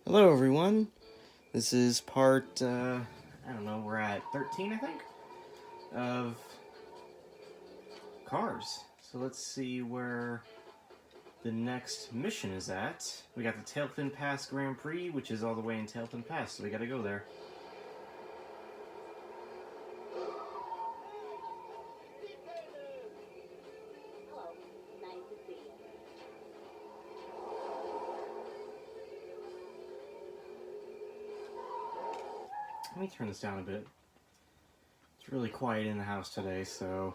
Hello, everyone. This is part, I don't know, we're at 13, I think, of Cars. So let's see where the next mission is at. We got the Tailfin Pass Grand Prix, which is all the way in Tailfin Pass, so we gotta go there. Let me turn this down a bit. It's really quiet in the house today, so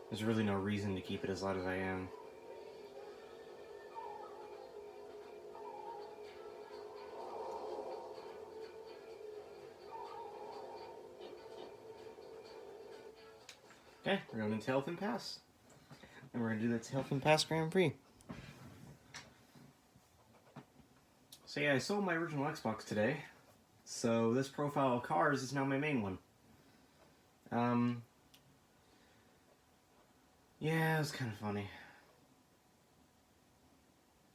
there's really no reason to keep it as loud as I am. Okay, we're going to Tailfin Pass. And we're going to do the Tailfin Pass Grand Prix. So yeah, I sold my original Xbox today. So this profile of Cars is now my main one. Yeah, it was kind of funny.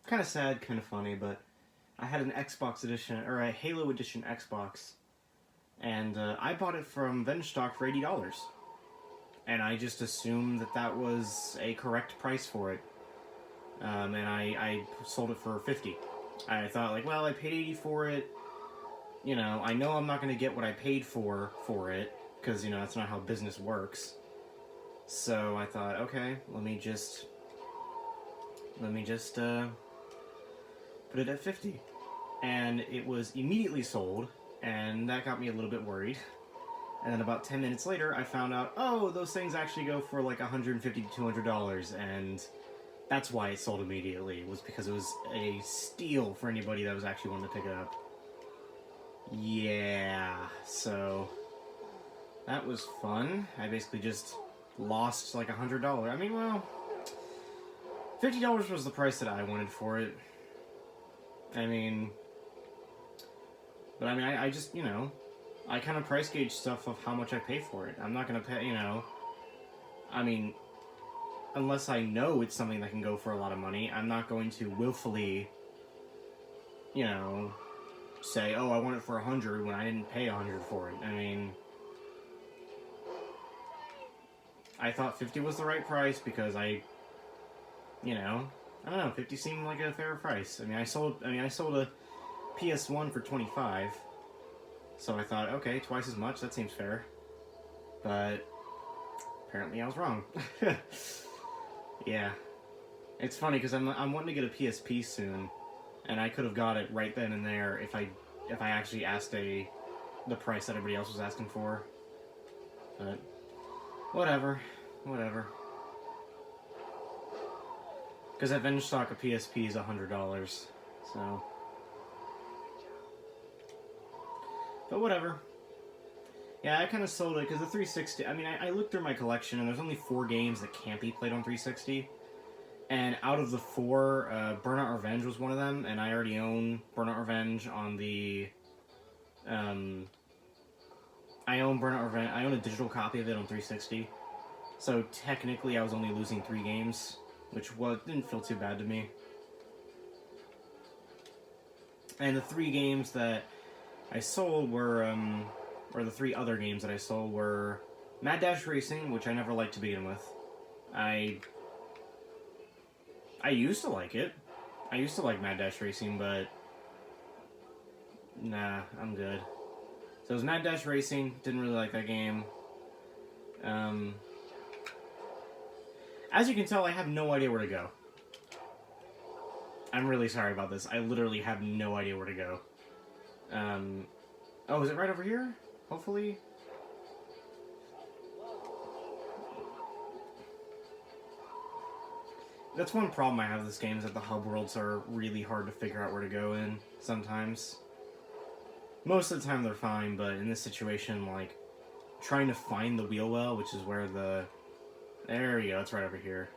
Kind of sad, kind of funny, but I had an Xbox edition, or a Halo edition Xbox, and I bought it from Venstock for $80. And I just assumed that that was a correct price for it. And I sold it for $50. I thought, like, well, I paid $80 for it. You know I'm not going to get what I paid for it, because, that's not how business works. So I thought, okay, let me just put it at 50. And it was immediately sold, and that got me a little bit worried. And then about 10 minutes later, I found out, oh, those things actually go for like $150 to $200, and that's why it sold immediately, was because it was a steal for anybody that was actually wanting to pick it up. Yeah, so that was fun. I basically just lost like $100. I mean, well, $50 was the price that I wanted for it. I mean, but I mean, I just, I kind of price gauge stuff of how much I pay for it. I'm not going to pay, I mean, unless I know it's something that can go for a lot of money, I'm not going to willfully, say, oh, I want it for $100 when I didn't pay $100 for it. I mean, I thought 50 was the right price because I don't know, 50 seemed like a fair price. I sold a PS1 for 25. So I thought, okay, twice as much, that seems fair. But apparently I was wrong. Yeah. It's funny because I'm wanting to get a PSP soon, and I could have got it right then and there if I actually asked the price that everybody else was asking for. But whatever. Because at Venstock a PSP is $100, so. But whatever. Yeah, I kind of sold it because the 360. I mean, I looked through my collection and there's only 4 games that can't be played on 360. And out of the 4, Burnout Revenge was one of them, and I already own Burnout Revenge on the. I own Burnout Revenge. I own a digital copy of it on 360. So technically, I was only losing 3 games, which didn't feel too bad to me. And the 3 games that I sold were, or the 3 other games that I sold were Mad Dash Racing, which I never liked to begin with. I used to like it. I used to like Mad Dash Racing, but nah, I'm good. So it was Mad Dash Racing, didn't really like that game. As you can tell, I have no idea where to go. I'm really sorry about this. I literally have no idea where to go. Oh, is it right over here? Hopefully. That's one problem I have with this game, is that the hub worlds are really hard to figure out where to go in, sometimes. Most of the time they're fine, but in this situation, like, trying to find the wheel well, which is where the... There we go, it's right over here.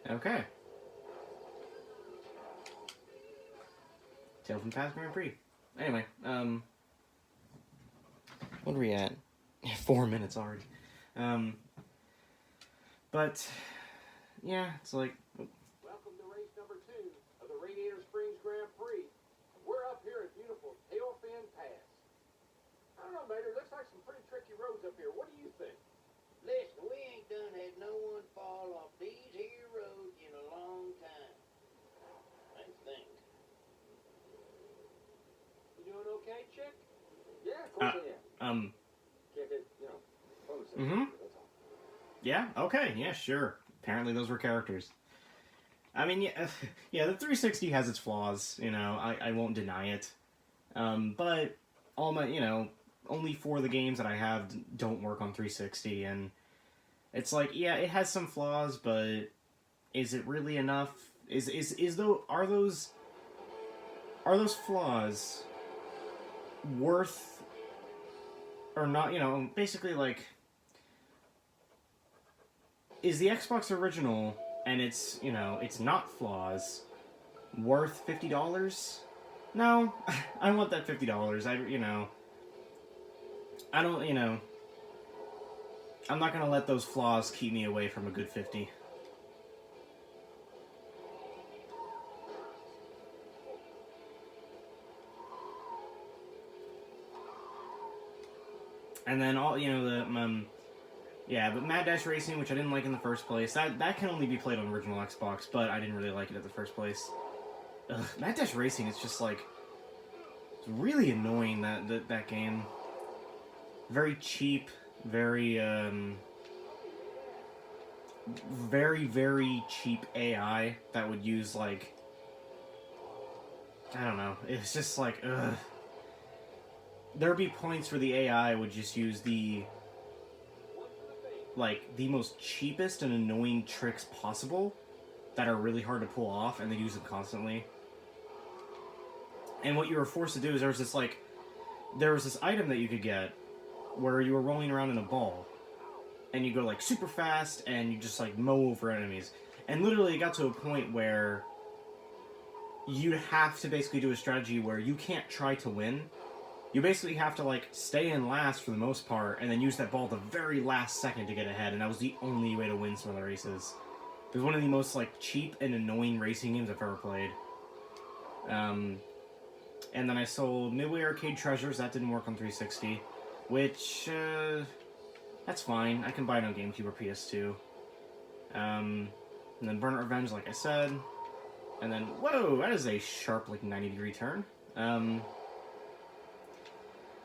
Okay. Tailfin Pass Grand Prix. Anyway, what are we at? 4 minutes already. But yeah, it's like... Welcome to race number 2 of the Radiator Springs Grand Prix. We're up here at beautiful Tailfin Pass. I don't know, Mater, looks like some pretty tricky roads up here. What do you think? Listen, we ain't done had no one fall off these here roads in a long time. I think. You doing okay, chick? Yeah, of course I am. Can't get, bonus. That's all. Yeah, okay, yeah, sure. Apparently those were characters. I mean, yeah, yeah, the 360 has its flaws, I won't deny it. But all my, only 4 of the games that I have don't work on 360, and it's like, yeah, it has some flaws, but is it really enough? Are those flaws worth or not, basically, like, is the Xbox original and it's not flaws worth $50? No, I want that $50. I don't, I'm not gonna let those flaws keep me away from a good 50. And then all, but Mad Dash Racing, which I didn't like in the first place, that can only be played on original Xbox, but I didn't really like it at the first place. Ugh, Mad Dash Racing is just like, it's really annoying, that game. Very cheap, very, very, very cheap AI that would use, like, I don't know, it's just like, ugh. There'd be points where the AI would just use the most cheapest and annoying tricks possible that are really hard to pull off, and they use them constantly. And what you were forced to do is there was this item that you could get where you were rolling around in a ball, and you go like super fast, and you just like mow over enemies. And literally it got to a point where you'd have to basically do a strategy where you can't try to win. You basically have to, like, stay in last for the most part, and then use that ball the very last second to get ahead, and that was the only way to win some of the races. It was one of the most, like, cheap and annoying racing games I've ever played. And then I sold Midway Arcade Treasures, that didn't work on 360, which, that's fine. I can buy it on GameCube or PS2. And then Burnout Revenge, like I said. And then, whoa, that is a sharp, like, 90-degree turn.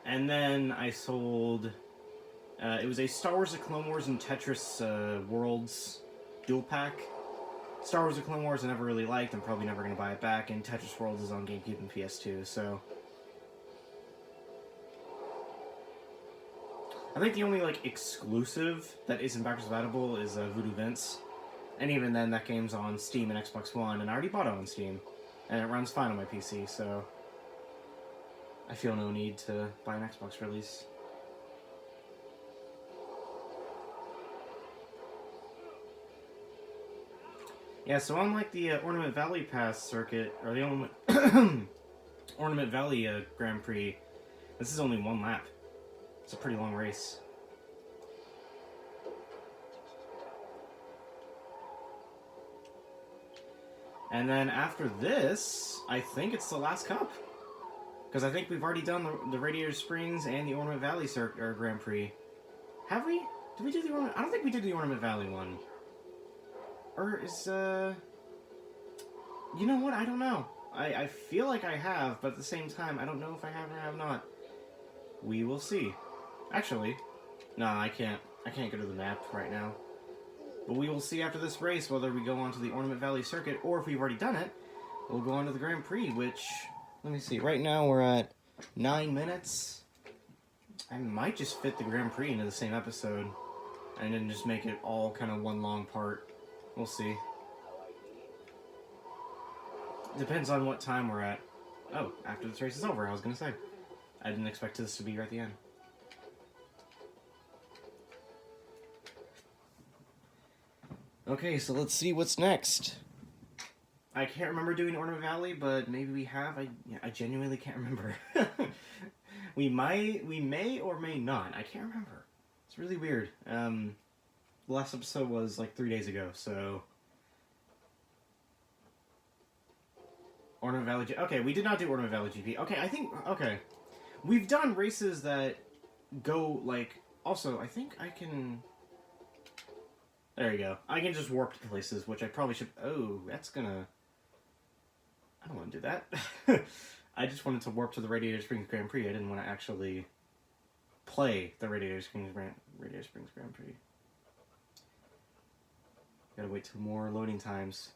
And then I sold, it was a Star Wars The Clone Wars and Tetris Worlds dual pack. Star Wars The Clone Wars I never really liked, I'm probably never going to buy it back, and Tetris Worlds is on GameCube and PS2, so... I think the only, like, exclusive that isn't backwards compatible is Voodoo Vince. And even then, that game's on Steam and Xbox One, and I already bought it on Steam. And it runs fine on my PC, so... I feel no need to buy an Xbox release. Yeah, so unlike the Ornament Valley Pass circuit, or the Ornament Valley Grand Prix, this is only 1 lap. It's a pretty long race. And then after this, I think it's the last cup. Because I think we've already done the Radiator Springs and the Ornament Valley Grand Prix. Have we? Did we do the Ornament? I don't think we did the Ornament Valley one. Or is, you know what? I don't know. I feel like I have, but at the same time, I don't know if I have or have not. We will see. Actually, no, I can't go to the map right now. But we will see after this race whether we go on to the Ornament Valley circuit, or if we've already done it, we'll go on to the Grand Prix, which... Let me see. Right now we're at 9 minutes. I might just fit the Grand Prix into the same episode and then just make it all kind of one long part. We'll see. Depends on what time we're at. Oh, after this race is over, I was going to say. I didn't expect this to be right at the end. Okay, so let's see what's next. I can't remember doing Ornament Valley, but maybe we have. I genuinely can't remember. we may or may not. I can't remember. It's really weird. The last episode was like 3 days ago, so Ornament Valley GP. Okay, we did not do Ornament Valley GP. Okay, I think... Okay. We've done races that go, like... Also, I think I can... There you go. I can just warp to places, which I probably should... Oh, that's gonna... I don't want to do that. I just wanted to warp to the Radiator Springs Grand Prix. I didn't want to actually play the Radiator Springs Grand Prix. Gotta wait 2 more loading times.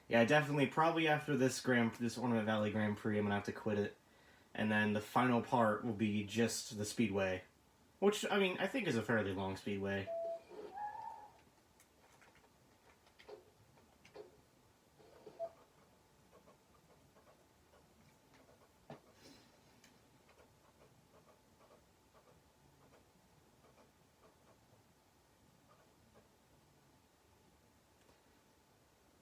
Yeah, definitely, probably after this Ornament Valley Grand Prix, I'm gonna have to quit it. And then the final part will be just the Speedway. Which, I mean, I think is a fairly long Speedway.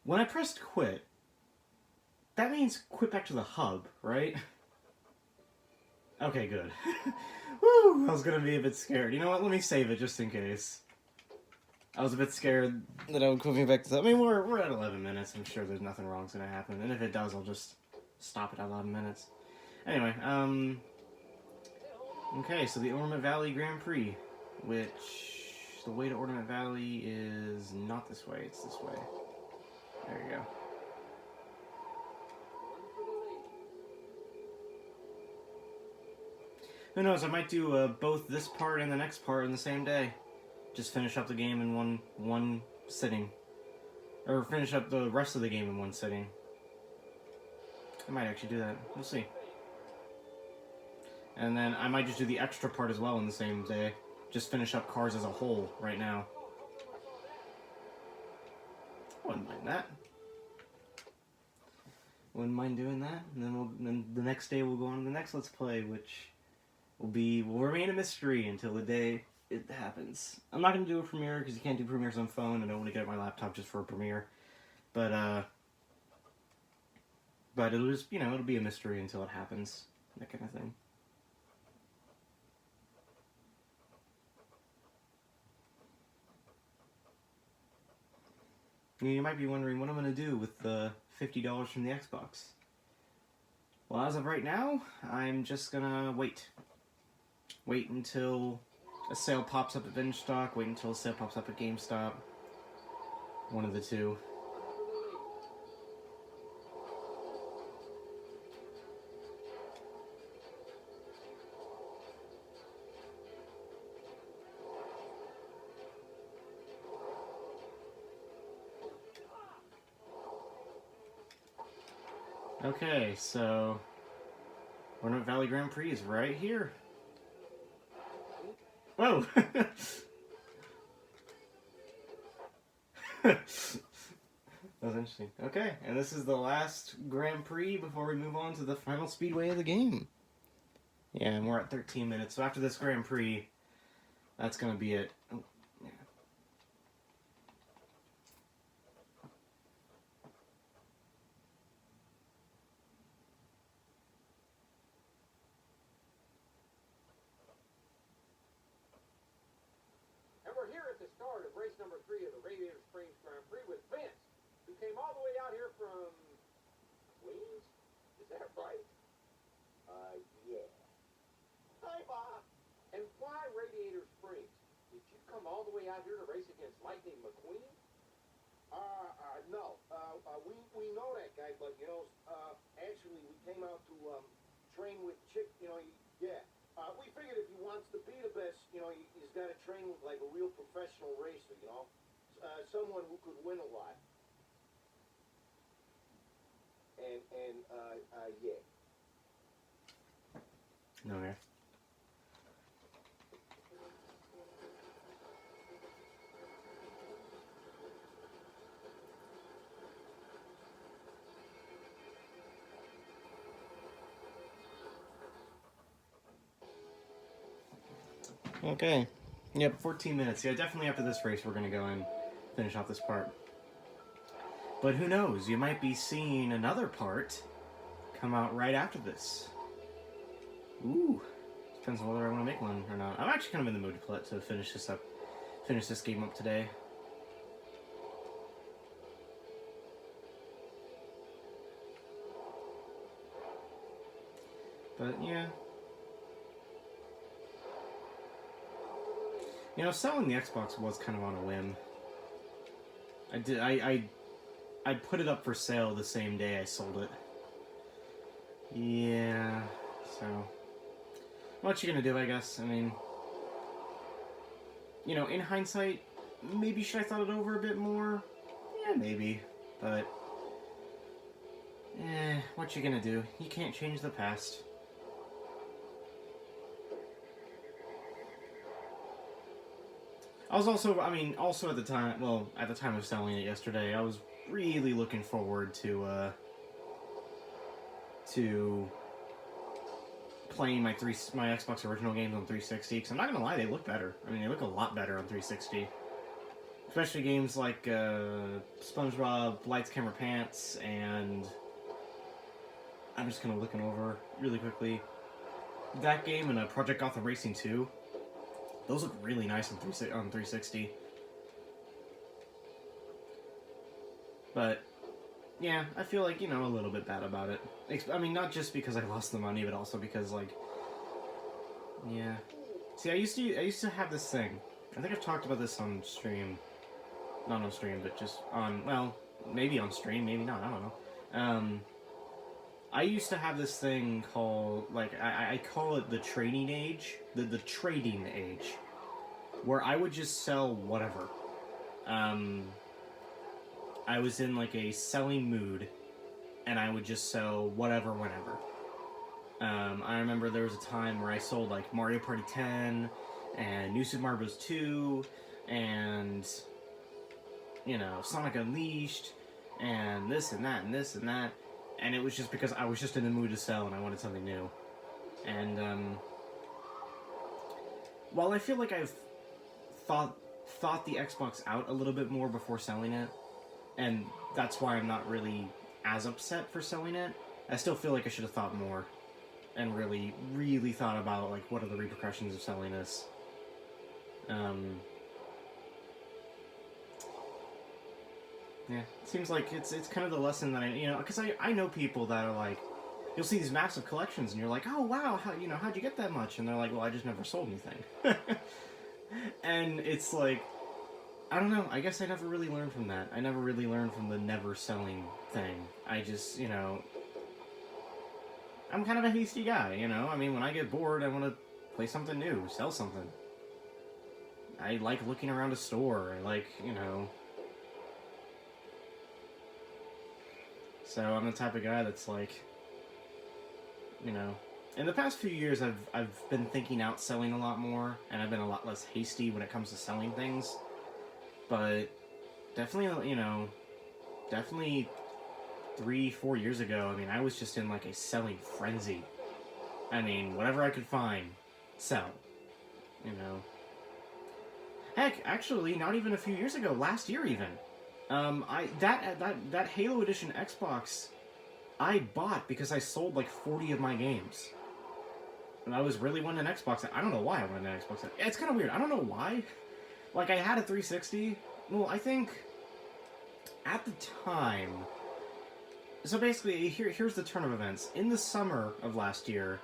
When I pressed quit, that means quit back to the hub, right? Okay, good. Woo! I was gonna be a bit scared. You know what? Let me save it just in case. I was a bit scared that I would quit me back to the... I mean, we're at 11 minutes. I'm sure there's nothing wrong's gonna happen. And if it does, I'll just stop it at 11 minutes. Anyway, okay, so the Ornament Valley Grand Prix, which... The way to Ornament Valley is not this way, it's this way. There you go. Who knows, I might do both this part and the next part in the same day. Just finish up the game in one sitting. Or finish up the rest of the game in one sitting. I might actually do that. We'll see. And then I might just do the extra part as well in the same day. Just finish up Cars as a whole right now. Wouldn't mind that. Wouldn't mind doing that. And then the next day we'll go on to the next Let's Play, which will remain a mystery until the day it happens. I'm not going to do a premiere because you can't do premieres on phone. I don't want to get my laptop just for a premiere. But it'll just, it'll be a mystery until it happens. That kind of thing. You might be wondering what I'm going to do with the $50 from the Xbox. Well, as of right now, I'm just going to wait. Wait until a sale pops up at VinStock, wait until a sale pops up at GameStop. One of the two. Okay, so Ornament Valley Grand Prix is right here. Whoa! That was interesting. Okay, and this is the last Grand Prix before we move on to the final speedway of the game. Yeah, and we're at 13 minutes, so after this Grand Prix, that's gonna be it. Oh, yeah. Start of race number 3 of the Radiator Springs Grand Prix with Vince, who came all the way out here from Queens. Is that right? Yeah. Hi, Bob. And why Radiator Springs? Did you come all the way out here to race against Lightning McQueen? No. We know that guy, but actually we came out to train with Chick. Yeah. We figured if he wants to be the best, he's got to train with like a real professional racer, someone who could win a lot. And yeah. Okay. Okay. Yep, 14 minutes. Yeah, definitely after this race we're going to go and finish off this part. But who knows? You might be seeing another part come out right after this. Ooh. Depends on whether I want to make one or not. I'm actually kind of in the mood to finish this game up today. But yeah. You know, selling the Xbox was kind of on a whim. I put it up for sale the same day I sold it. Yeah, so what you gonna do, I guess? I mean, you know, in hindsight, maybe should I thought it over a bit more? Yeah, maybe, but what you gonna do? You can't change the past. I was also, I mean, also at the time, well, at the time of selling it yesterday, I was really looking forward to playing my Xbox original games on 360, because I'm not gonna lie, they look better. I mean, they look a lot better on 360. Especially games like SpongeBob, Lights, Camera, Pants, and I'm just kind of looking over really quickly. That game and Project Gotham Racing 2, those look really nice on 360. But yeah, I feel like, you know, a little bit bad about it. I mean, not just because I lost the money, but also because, like, yeah. See, I used to have this thing. I think I've talked about this on stream. Not on stream, but just on, well, maybe on stream, maybe not, I don't know. I used to have this thing called, like, I call it the trading age. The trading age. Where I would just sell whatever. I was in, like, a selling mood, and I would just sell whatever whenever. I remember there was a time where I sold, like, Mario Party 10, and New Super Mario Bros. 2, and, you know, Sonic Unleashed, and this and that, and this and that. And it was just because I was just in the mood to sell, and I wanted something new. And, while I feel like I've thought the Xbox out a little bit more before selling it, and that's why I'm not really as upset for selling it, I still feel like I should have thought more and really, really thought about, like, what are the repercussions of selling this. Yeah, it seems like it's kind of the lesson that you know, because I know people that are like, you'll see these massive collections and you're like, oh wow, how'd you get that much? And they're like, well, I just never sold anything. And it's like, I don't know, I guess I never really learned from that. I never really learned from the never selling thing. I just, you know, I'm kind of a hasty guy, you know? I mean, when I get bored, I want to play something new, sell something. I like looking around a store, I like, you know... So I'm the type of guy that's like, you know... In the past few years, I've been thinking out selling a lot more, and I've been a lot less hasty when it comes to selling things. But definitely, you know, definitely 3-4 years ago, I mean, I was just in like a selling frenzy. I mean, whatever I could find, sell. You know. Heck, actually, not even a few years ago, last year even. That Halo Edition Xbox, I bought because I sold like 40 of my games. And I was really wanting an Xbox. I don't know why I wanted an Xbox. It's kind of weird. I don't know why. Like, I had a 360. Well, I think at the time... So basically, here's the turn of events. In the summer of last year,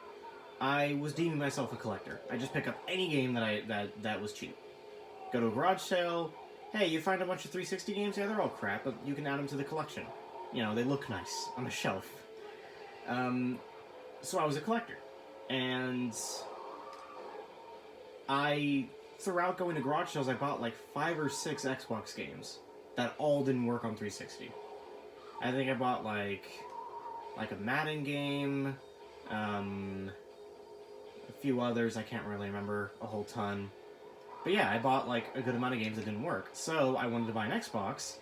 I was deeming myself a collector. I just pick up any game that was cheap. Go to a garage sale. Hey, you find a bunch of 360 games? Yeah, they're all crap, but you can add them to the collection. You know, they look nice on a shelf. So I was a collector. And throughout going to garage sales, I bought like 5 or 6 Xbox games that all didn't work on 360. I think I bought like a Madden game, a few others, I can't really remember a whole ton. But yeah, I bought like a good amount of games that didn't work. So I wanted to buy an Xbox,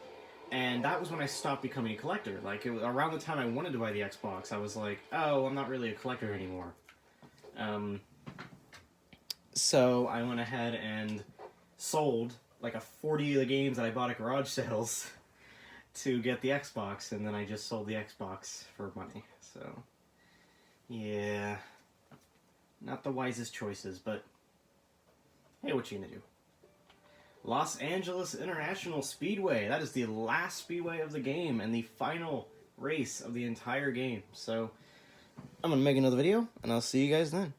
and that was when I stopped becoming a collector. Like, it was around the time I wanted to buy the Xbox, I was like, oh, I'm not really a collector anymore. So I went ahead and sold like a 40 of the games that I bought at garage sales to get the Xbox, and then I just sold the Xbox for money. So, yeah, not the wisest choices, but hey, what you gonna do? Los Angeles International Speedway. That is the last speedway of the game and the final race of the entire game. So, I'm gonna make another video, and I'll see you guys then.